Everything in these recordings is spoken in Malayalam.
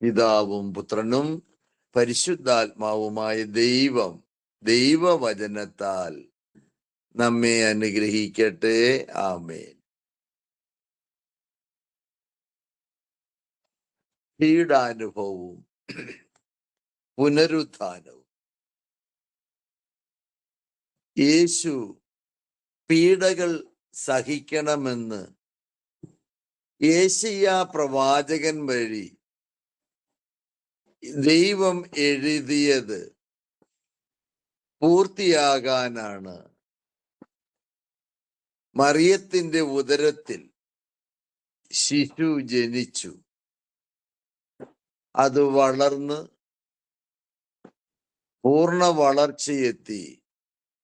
പിതാവും പുത്രനും പരിശുദ്ധാത്മാവുമായ ദൈവം ദൈവവചനത്താൽ നമ്മെ അനുഗ്രഹിക്കട്ടെ. ആമേൻ. പീഡാനുഭവവും പുനരുത്ഥാനവും. യേശു പീഡകൾ സഹിക്കണമെന്ന് യെശയ്യാ പ്രവാചകൻ വഴി ദൈവം എഴുതിയത് പൂർത്തിയാകാനാണ് മറിയത്തിന്റെ ഉദരത്തിൽ ശിശു ജനിച്ചു. അത് വളർന്ന് പൂർണ്ണ വളർച്ചയെത്തി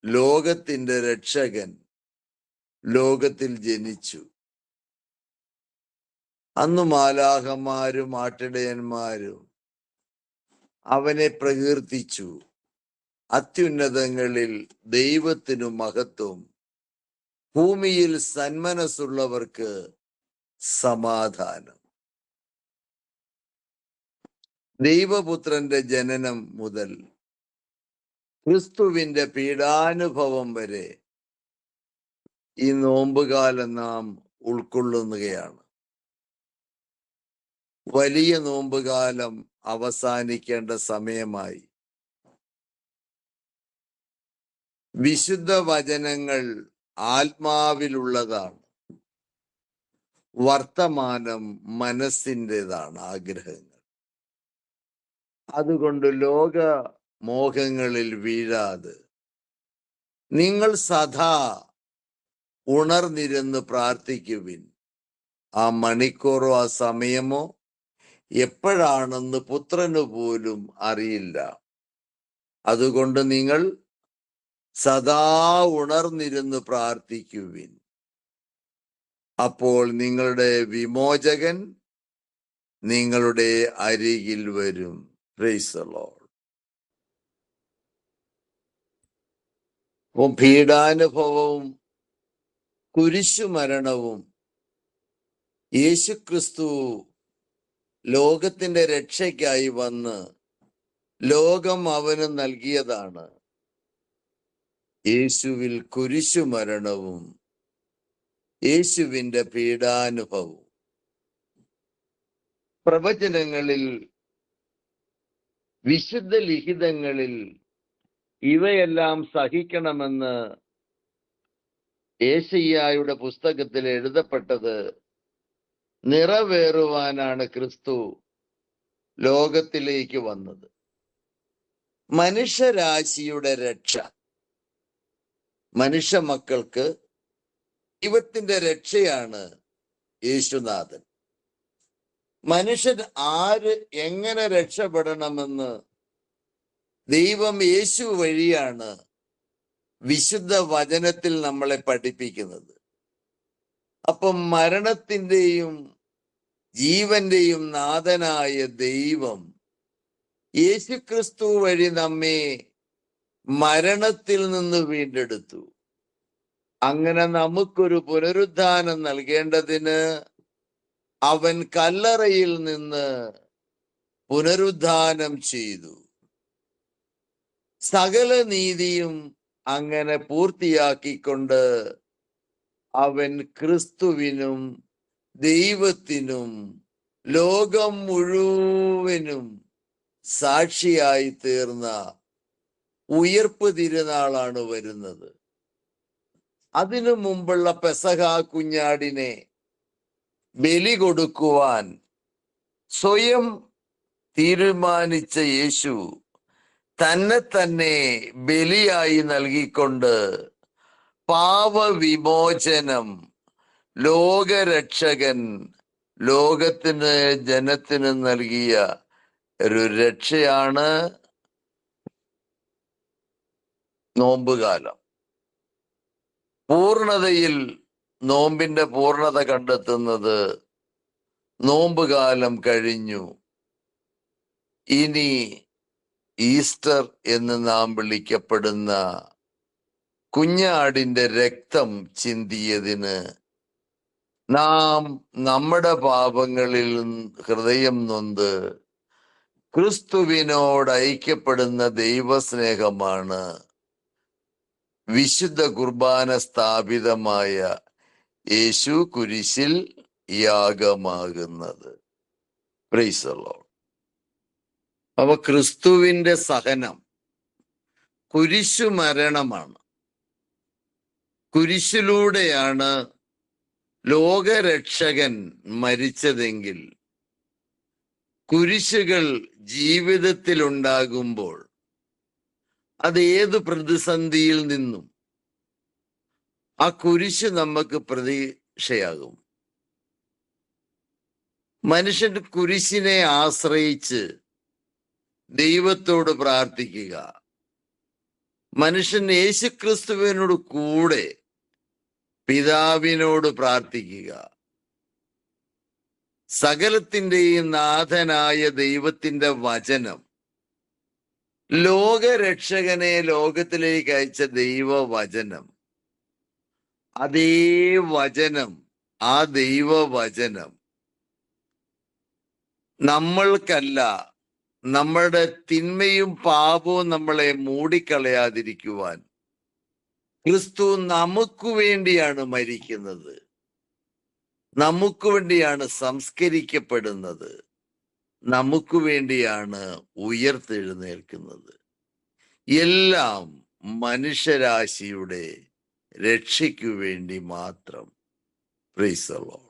ലോകത്തിന്റെ രക്ഷകൻ ലോകത്തിൽ ജനിച്ചു. അന്ന് മാലാഖമാരും ആട്ടിടയന്മാരും അവനെ പ്രകീർത്തിച്ചു. അത്യുന്നതങ്ങളിൽ ദൈവത്തിനു മഹത്വം, ഭൂമിയിൽ സന്മനസ്സുള്ളവർക്ക് സമാധാനം. ദൈവപുത്രന്റെ ജനനം മുതൽ ക്രിസ്തുവിന്റെ പീഡാനുഭവം വരെ ഈ നോമ്പുകാലം നാം ഉൾക്കൊള്ളുകയാണ്. വലിയ നോമ്പുകാലം അവസാനിക്കേണ്ട സമയമായി. വിശുദ്ധ വചനങ്ങൾ ആത്മാവിലുള്ളതാണ്, വർത്തമാനം മനസ്സിൻ്റെതാണ്, ആഗ്രഹങ്ങൾ. അതുകൊണ്ട് ലോക മോഹങ്ങളിൽ വീഴാതെ നിങ്ങൾ സദാ ഉണർന്നിരുന്ന് പ്രാർത്ഥിക്കുവിൻ. ആ മണിക്കൂറോ ആ സമയമോ എപ്പോഴാണെന്ന് പുത്രന് പോലും അറിയില്ല. അതുകൊണ്ട് നിങ്ങൾ സദാ ഉണർന്നിരുന്ന് പ്രാർത്ഥിക്കുവിൻ. അപ്പോൾ നിങ്ങളുടെ വിമോചകൻ നിങ്ങളുടെ അരികിൽ വരും. Praise the lord. പീഡാനുഭവവും കുരിശുമരണവും യേശുക്രിസ്തു ലോകത്തിന്റെ രക്ഷയ്ക്കായി വന്ന് ലോകം അവന് നൽകിയതാണ്. യേശുവിൽ കുരിശുമരണവും യേശുവിന്റെ പീഡാനുഭവവും. പ്രവചനങ്ങളിൽ, വിശുദ്ധ ലിഖിതങ്ങളിൽ ഇവയെല്ലാം സഹിക്കണമെന്ന് യെശയ്യായുടെ പുസ്തകത്തിൽ എഴുതപ്പെട്ടത് നിറവേറുവാനാണ് ക്രിസ്തു ലോകത്തിലേക്ക് വന്നത്. മനുഷ്യരാശിയുടെ രക്ഷ, മനുഷ്യ മക്കൾക്ക് ദൈവത്തിന്റെ രക്ഷയാണ് യേശുനാഥൻ. മനുഷ്യൻ എങ്ങനെ രക്ഷപ്പെടണമെന്ന് ദൈവം യേശു വഴിയാണ് വിശുദ്ധ വചനത്തിൽ നമ്മളെ പഠിപ്പിക്കുന്നത്. അപ്പം മരണത്തിൻ്റെയും ജീവന്റെയും നാഥനായ ദൈവം യേശുക്രിസ്തു വഴി നമ്മെ മരണത്തിൽ നിന്ന് വീണ്ടെടുത്തു. അങ്ങനെ നമുക്കൊരു പുനരുദ്ധാനം നൽകേണ്ടതിന് അവൻ കല്ലറയിൽ നിന്ന് പുനരുദ്ധാനം ചെയ്തു. സകല നീതിയും അങ്ങനെ പൂർത്തിയാക്കിക്കൊണ്ട് അവൻ ക്രിസ്തുവിനും ദൈവത്തിനും ലോകം മുഴുവനും സാക്ഷിയായി തീർന്ന ഉയർപ്പ് തിരുനാളാണ് വരുന്നത്. അതിനു മുമ്പുള്ള പെസഹ കുഞ്ഞാടിനെ ബലി കൊടുക്കുവാൻ സ്വയം തീരുമാനിച്ച യേശു തന്നെ തന്നെ ബലിയായി നൽകിക്കൊണ്ട് പാപവിമോചനം, ലോകരക്ഷകൻ ലോകത്തിന് ജനത്തിന് നൽകിയ ഒരു രക്ഷയാണ് നോമ്പുകാലം. പൂർണതയിൽ നോമ്പിന്റെ പൂർണത കണ്ടെത്തുന്നത് നോമ്പുകാലം കഴിഞ്ഞു. ഇനി ഈസ്റ്റർ എന്ന് നാം വിളിക്കപ്പെടുന്ന കുഞ്ഞാടിന്റെ രക്തം ചിന്തിയതിന് നാം നമ്മുടെ പാപങ്ങളിൽ ഹൃദയം നൊന്ത് ക്രിസ്തുവിനോട് ഐക്യപ്പെടുന്ന ദൈവസ്നേഹമാണ് വിശുദ്ധ കുർബാന സ്ഥാപിതമായ യേശു കുരിശിൽ യാഗമാകുന്നത്. Price the Lord. അപ്പൊ ക്രിസ്തുവിന്റെ സഹനം കുരിശു മരണമാണ്. കുരിശിലൂടെയാണ് ലോകരക്ഷകൻ മരിച്ചതെങ്കിൽ കുരിശുകൾ ജീവിതത്തിൽ ഉണ്ടാകുമ്പോൾ അത് ഏത് പ്രതിസന്ധിയിൽ നിന്നും ആ കുരിശ് നമുക്ക് പ്രതീക്ഷയാകും. മനുഷ്യൻ കുരിശിനെ ആശ്രയിച്ച് ദൈവത്തോട് പ്രാർത്ഥിക്കുക. മനുഷ്യൻ യേശുക്രിസ്തുവിനോട് കൂടെ പിതാവിനോട് പ്രാർത്ഥിക്കുക. സകലത്തിന്റെയും നാഥനായ ദൈവത്തിന്റെ വചനം, ലോകരക്ഷകനെ ലോകത്തിലേക്ക് അയച്ച ദൈവവചനം, അതേ വചനം, ആ ദൈവവചനം നമ്മൾക്കല്ല, നമ്മുടെ തിന്മയും പാപവും നമ്മളെ മൂടിക്കളയാതിരിക്കുവാൻ ക്രിസ്തു നമുക്ക് വേണ്ടിയാണ് മരിക്കുന്നത്, നമുക്ക് വേണ്ടിയാണ് സംസ്കരിക്കപ്പെടുന്നത്, നമുക്ക് വേണ്ടിയാണ് ഉയർത്തെഴുന്നേൽക്കുന്നത്. എല്ലാം മനുഷ്യരാശിയുടെ രക്ഷയ്ക്കു വേണ്ടി മാത്രം. Price the Lord.